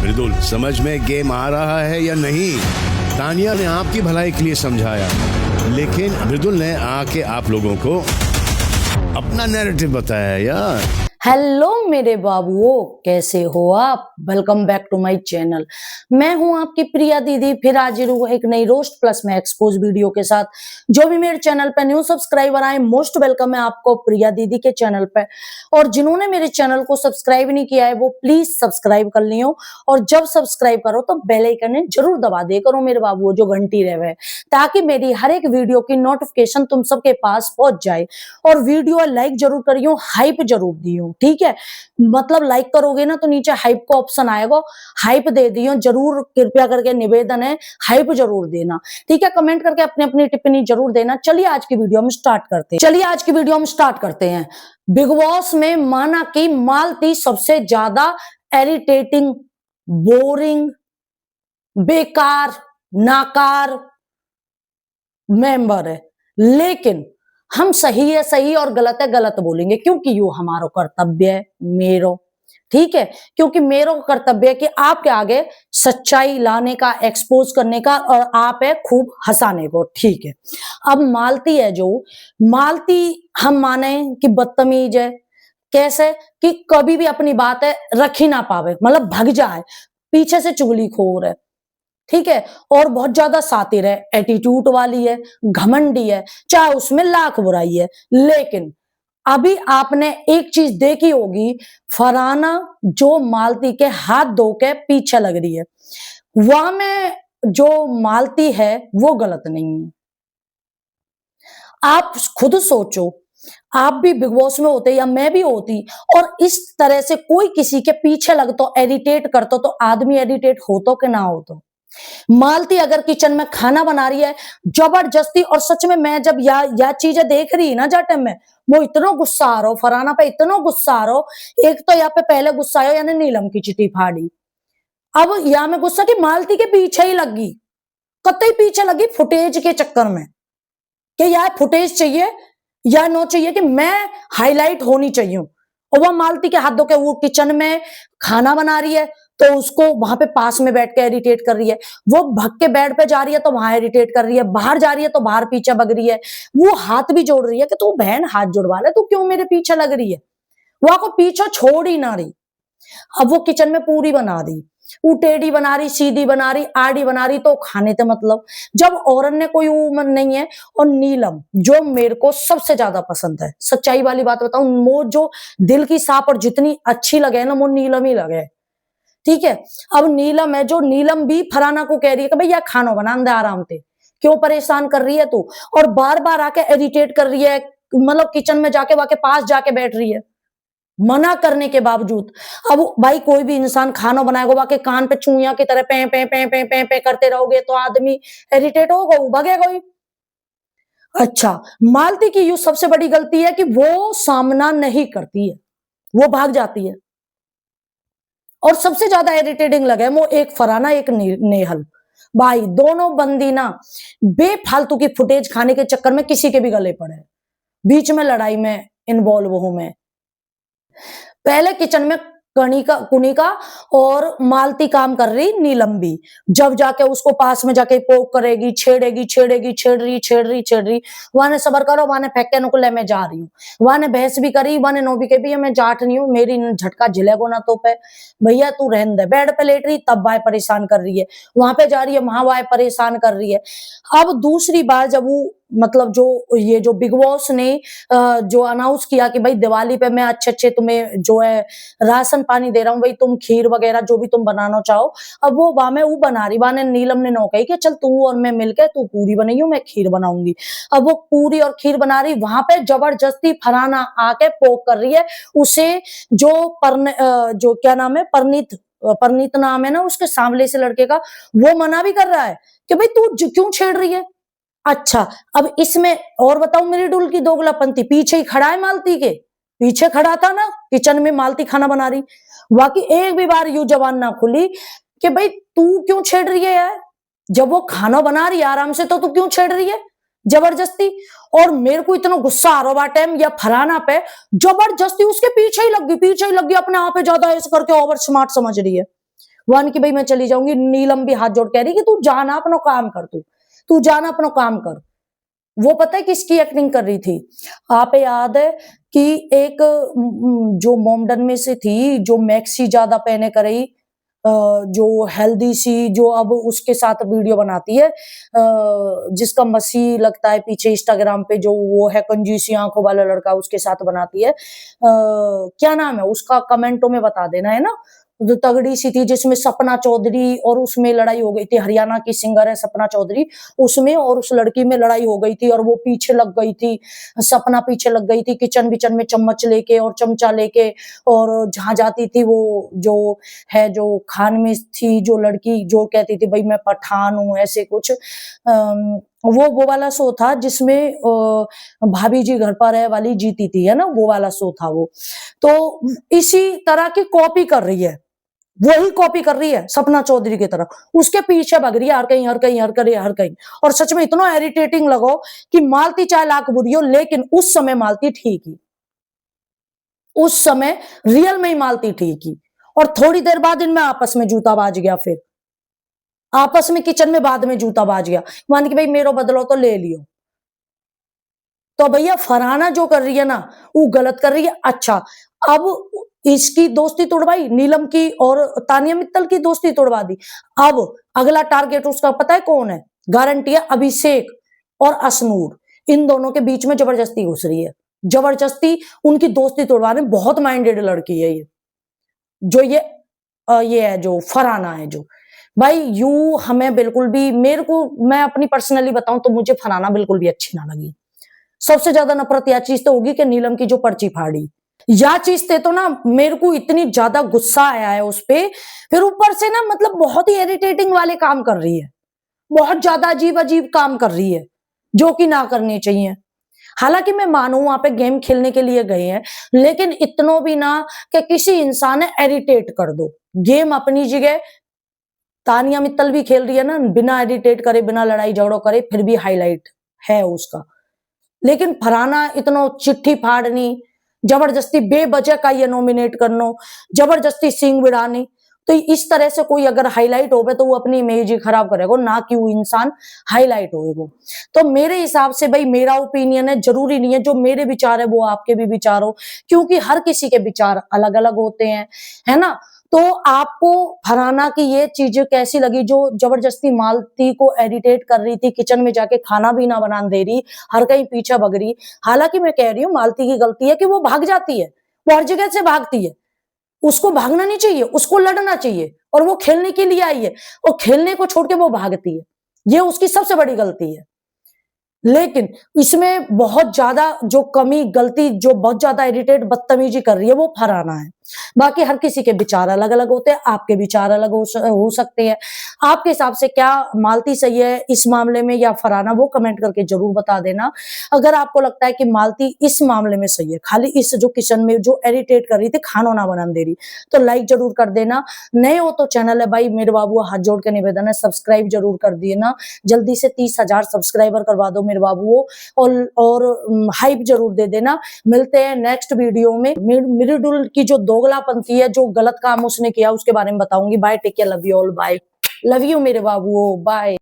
मृदुल, समझ में गेम आ रहा है या नहीं? तानिया ने आपकी भलाई के लिए समझाया, लेकिन मृदुल ने आके आप लोगों को अपना नैरेटिव बताया यार। हेलो मेरे बाबुओं, कैसे हो आप? Welcome back to my channel. मैं हूं आपकी प्रिया दीदी, फिर हाजिर हूं एक नई रोस्ट प्लस में एक्सपोज वीडियो के साथ। जो भी मेरे चैनल पे न्यू सब्सक्राइबर आए, मोस्ट वेलकम है आपको प्रिया दीदी के चैनल पे। और जिन्होंने मेरे चैनल को सब्सक्राइब नहीं किया है वो प्लीज सब्सक्राइब कर लियो, और जब सब्सक्राइब करो तो बेल आइकन जरूर दबा दे करो मेरे बाबुओं, जो घंटी रहे, ताकि मेरी हर एक वीडियो की नोटिफिकेशन तुम सबके पास पहुंच जाए। और वीडियो लाइक जरूर करियो, हाइप जरूर दियो, ठीक है? मतलब लाइक करोगे ना तो नीचे हाइप का ऑप्शन आएगा, हाइप दे दियो जरूर, कृपया करके निवेदन है, हाइप जरूर देना, ठीक है? कमेंट करके अपनी अपनी टिप्पणी जरूर देना। चलिए आज की वीडियो हम स्टार्ट करते हैं। बिग बॉस में माना कि मालती सबसे ज्यादा इरिटेटिंग, बोरिंग, बेकार, नाकार मेंबर है, लेकिन हम सही है सही और गलत है गलत बोलेंगे, क्योंकि यो हमारा कर्तव्य है, मेरो, ठीक है? क्योंकि मेरो कर्तव्य है कि आपके आगे सच्चाई लाने का, एक्सपोज करने का, और आप है खूब हंसाने को, ठीक है? अब मालती है, जो मालती हम माने कि बदतमीज है, कैसे कि कभी भी अपनी बात है रख ही ना पावे, मतलब भग जाए, पीछे से चुगलीखोर है, ठीक है? और बहुत ज्यादा सातिर है, एटीट्यूड वाली है, घमंडी है, चाहे उसमें लाख बुराई है। लेकिन अभी आपने एक चीज देखी होगी, फरहाना जो मालती के हाथ धो के पीछे लग रही है, वहां में जो मालती है वो गलत नहीं है। आप खुद सोचो, आप भी बिग बॉस में होते या मैं भी होती, और इस तरह से कोई किसी के पीछे लगतो, एडिटेट करतो, तो आदमी एडिटेट होतो कि ना होतो? मालती अगर किचन में खाना बना रही है जबरदस्ती, और सच में मैं जब या चीजें देख रही ना जा टाइम में, वो इतना गुस्सा आ रहा हो, फरहाना पे इतना गुस्सा आ रहा हो। एक तो यहाँ पे पहले गुस्सा आया, यानी नीलम की चिट्ठी फाड़ी। अब यहाँ में गुस्सा कि मालती के पीछे ही लगी, कतई पीछे लगी फुटेज के चक्कर में, कि यार फुटेज चाहिए या नो चाहिए, कि मैं हाईलाइट होनी चाहिए। और वह मालती के हाथों के, वो किचन में खाना बना रही है तो उसको वहां पे पास में बैठ के इरिटेट कर रही है, वो भग के बेड पे जा रही है तो वहां इरिटेट कर रही है, बाहर जा रही है तो बाहर पीछे भग रही है, वो हाथ भी जोड़ रही है कि तू बहन हाथ जुड़वा ले, तू क्यों मेरे पीछे लग रही है? वहां को पीछे छोड़ ही ना रही। अब वो किचन में पूरी बना रही, वो टेढ़ी बना रही, सीधी बना रही, आड़ी बना रही, तो खाने थे मतलब, जब औरत ने कोई उमन नहीं है। और नीलम जो मेरे को सबसे ज्यादा पसंद है, सच्चाई वाली बात बताऊं, वो जो दिल की साफ और जितनी अच्छी लगे ना, वो नीलम ही लगे, ठीक है? अब नीलम है, जो नीलम भी फरहाना को कह रही है कि भैया खाना बना दे आराम से, क्यों परेशान कर रही है तू? और बार बार आके इरिटेट कर रही है, मतलब किचन में जाके वाके पास जाके बैठ रही है, मना करने के बावजूद। अब भाई कोई भी इंसान खाना बनाएगा, वाके कान पे चूइया की तरह पे पे पे पे पे पे करते रहोगे तो आदमी इरिटेट होगा, भगेगा ही। अच्छा, मालती की यू सबसे बड़ी गलती है कि वो सामना नहीं करती है, वो भाग जाती है। और सबसे ज्यादा इरिटेटिंग लगे वो एक फरहाना, एक नेहल, भाई दोनों बंदी ना बेफालतू की फुटेज खाने के चक्कर में किसी के भी गले पड़े, बीच में लड़ाई में इन्वॉल्व हूं मैं। पहले किचन में कुनिका और मालती काम कर रही, नीलम भी, जब जाके उसको पास में जाके पोक करेगी, छेड़ेगी, छेड़ रही, वहां ने सबर करो, वहां ने फेंके नुको, ले मैं जा रही हूँ, वहां ने बहस भी करी, वहां ने नो भी कही, मैं जाट नहीं हूँ, मेरी झटका झिलेगो ना तो पे, भैया तू रहन दे। बेड पे लेट रही तब वाय परेशान कर रही है, वहां पे जा रही है वहां वाय परेशान कर रही है। अब दूसरी बार जब वो, मतलब जो ये जो बिग बॉस ने जो अनाउंस किया कि भाई दिवाली पे मैं अच्छे तुम्हें जो है राशन पानी दे रहा हूँ, भाई तुम खीर वगैरह जो भी तुम बनाना चाहो। अब वो वहां में वो बना रही, वहां ने नीलम ने नो कही कि चल तू और मैं मिलकर, तू पूरी बनाइयो मैं खीर बनाऊंगी। अब वो पूरी और खीर बना रही, वहां पे जबरदस्ती फरहाना आके पोक कर रही है उसे, जो क्या नाम है, परनीत नाम है ना उसके सांवले से लड़के का, वो मना भी कर रहा है कि भाई तू क्यों छेड़ रही है। अच्छा, अब इसमें और बताओ मेरी डुल की दोगलापंती, पीछे ही खड़ा है मालती के, पीछे खड़ा था ना किचन में, मालती खाना बना रही, बाकी एक भी बार यू जबान ना खुली कि भाई तू क्यों छेड़ रही है यार, जब वो खाना बना रही है आराम से तो तू क्यों छेड़ रही है जबरदस्ती। और मेरे को इतना गुस्सा आ रहा टाइम या फरहाना पे, जबरदस्ती उसके पीछे ही लग गई, अपने आप पे ज्यादा ऐसे करके ओवर स्मार्ट समझ रही है, वन की भाई मैं चली जाऊंगी, नीलम भी हाथ जोड़ कह रही कि तू जाना अपना काम कर, तू जाना अपना काम कर। वो पता है किसकी एक्टिंग कर रही थी? आप याद है कि एक जो मोमडन में से थी, जो मैक्सी ज्यादा पहने कर रही, जो हेल्दी सी, जो अब उसके साथ वीडियो बनाती है, जिसका मसीह लगता है पीछे इंस्टाग्राम पे, जो वो है कंजूसी आंखों वाला लड़का, उसके साथ बनाती है, क्या नाम है उसका, कमेंटों में बता देना, है ना, जो तगड़ी सी थी, जिसमें सपना चौधरी, और उसमें लड़ाई हो गई थी, हरियाणा की सिंगर है सपना चौधरी, उसमें और उस लड़की में लड़ाई हो गई थी, और वो पीछे लग गई थी, सपना पीछे लग गई थी किचन विचन में चम्मच लेके और चमचा लेके, और जहां जाती थी वो जो है, जो खान में थी जो लड़की, जो कहती थी भाई मैं पठान हूँ, ऐसे कुछ, वो वाला शो था जिसमें भाभी जी घर पर है वाली जीती थी, है ना, वो वाला शो था वो। तो इसी तरह की कॉपी कर रही है, वही कॉपी कर रही है सपना चौधरी की तरह, उसके पीछे भाग रही है, हर कहीं हर कहीं हर कहीं हर कहीं। और सच में इतना इरिटेटिंग लगो कि मालती चाहे लाख बुरी हो, लेकिन उस समय मालती ठीक ही, उस समय रियल में ही मालती ठीक ही। और थोड़ी देर बाद इनमें आपस में जूता बाज गया, फिर आपस में किचन में बाद में जूता बाज गया, मान के भाई मेरो बदलो तो ले लियो। तो भैया फरहाना जो कर रही है ना, वो गलत कर रही है। अच्छा, अब इसकी दोस्ती तोड़वाई नीलम की, और तानिया मित्तल की दोस्ती तोड़वा दी। अब अगला टारगेट उसका पता है कौन है? गारंटी है अभिषेक और असनूर, इन दोनों के बीच में जबरदस्ती घुस रही है, जबरदस्ती उनकी दोस्ती तोड़वाने। बहुत माइंडेड लड़की है ये, जो ये है जो फरहाना है, जो भाई यू हमें बिल्कुल भी, मेरे को, मैं अपनी पर्सनली बताऊं तो मुझे फरहाना बिल्कुल भी अच्छी ना लगी। सबसे ज्यादा नफरत यह चीज तो होगी कि नीलम की जो पर्ची फाड़ी, या चीज थे तो ना मेरे को इतनी ज्यादा गुस्सा आया है उस पे। फिर ऊपर से ना मतलब बहुत ही इरिटेटिंग वाले काम कर रही है, बहुत ज्यादा अजीब अजीब काम कर रही है, जो कि ना करनी चाहिए। हालांकि मैं मानू वहां पे गेम खेलने के लिए गए हैं, लेकिन इतनो भी ना कि किसी इंसान ने इरिटेट कर दो। गेम अपनी जगह, तानिया मित्तल भी खेल रही है ना बिना इरिटेट करे, बिना लड़ाई झगड़ो करे, फिर भी हाईलाइट है उसका। लेकिन फरहाना इतनो चिट्ठी फाड़नी, जबरदस्ती बेवजह का ये नॉमिनेट करनो, जबरदस्ती सिंग बिड़ानी, तो इस तरह से कोई अगर हाईलाइट होवे तो वो अपनी इमेज ही खराब करेगा, ना कि वो इंसान हाईलाइट होएगा। तो मेरे हिसाब से भाई मेरा ओपिनियन है, जरूरी नहीं है जो मेरे विचार है वो आपके भी विचार हो, क्योंकि हर किसी के विचार अलग अलग होते हैं, है ना। तो आपको फरहाना की ये चीजें कैसी लगी, जो जबरदस्ती मालती को इरिटेट कर रही थी, किचन में जाके खाना भी ना बना दे रही, हर कहीं पीछे भग रही। हालांकि मैं कह रही हूँ मालती की गलती है कि वो भाग जाती है, वो हर जगह से भागती है, उसको भागना नहीं चाहिए, उसको लड़ना चाहिए, और वो खेलने के लिए आई है, और खेलने को छोड़ के वो भागती है, ये उसकी सबसे बड़ी गलती है। लेकिन इसमें बहुत ज्यादा जो कमी, गलती, जो बहुत ज्यादा इरिटेट बदतमीजी कर रही है वो फरहाना है। बाकी हर किसी के विचार अलग अलग होते हैं, आपके विचार अलग हो सकते हैं। आपके हिसाब से क्या मालती सही है इस मामले में या फरहाना, वो कमेंट करके जरूर बता देना। अगर आपको लगता है कि मालती इस मामले में सही है, खाली इस जो किचन में जो इरिटेट कर रही थी, खाना ना बना दे रही, तो लाइक जरूर कर देना। नए हो तो चैनल है भाई मेरे बाबू, हाथ जोड़ के निवेदन है, सब्सक्राइब जरूर कर देना। जल्दी से 30,000 सब्सक्राइबर करवा दो मेरे बाबू, और हाइप जरूर दे देना। मिलते हैं नेक्स्ट वीडियो में। मिर्डुल की जो दोगलापंथी है, जो गलत काम उसने किया, उसके बारे में बताऊंगी। Bye, take care, love you all, bye, love you मेरे बाबू, बाय।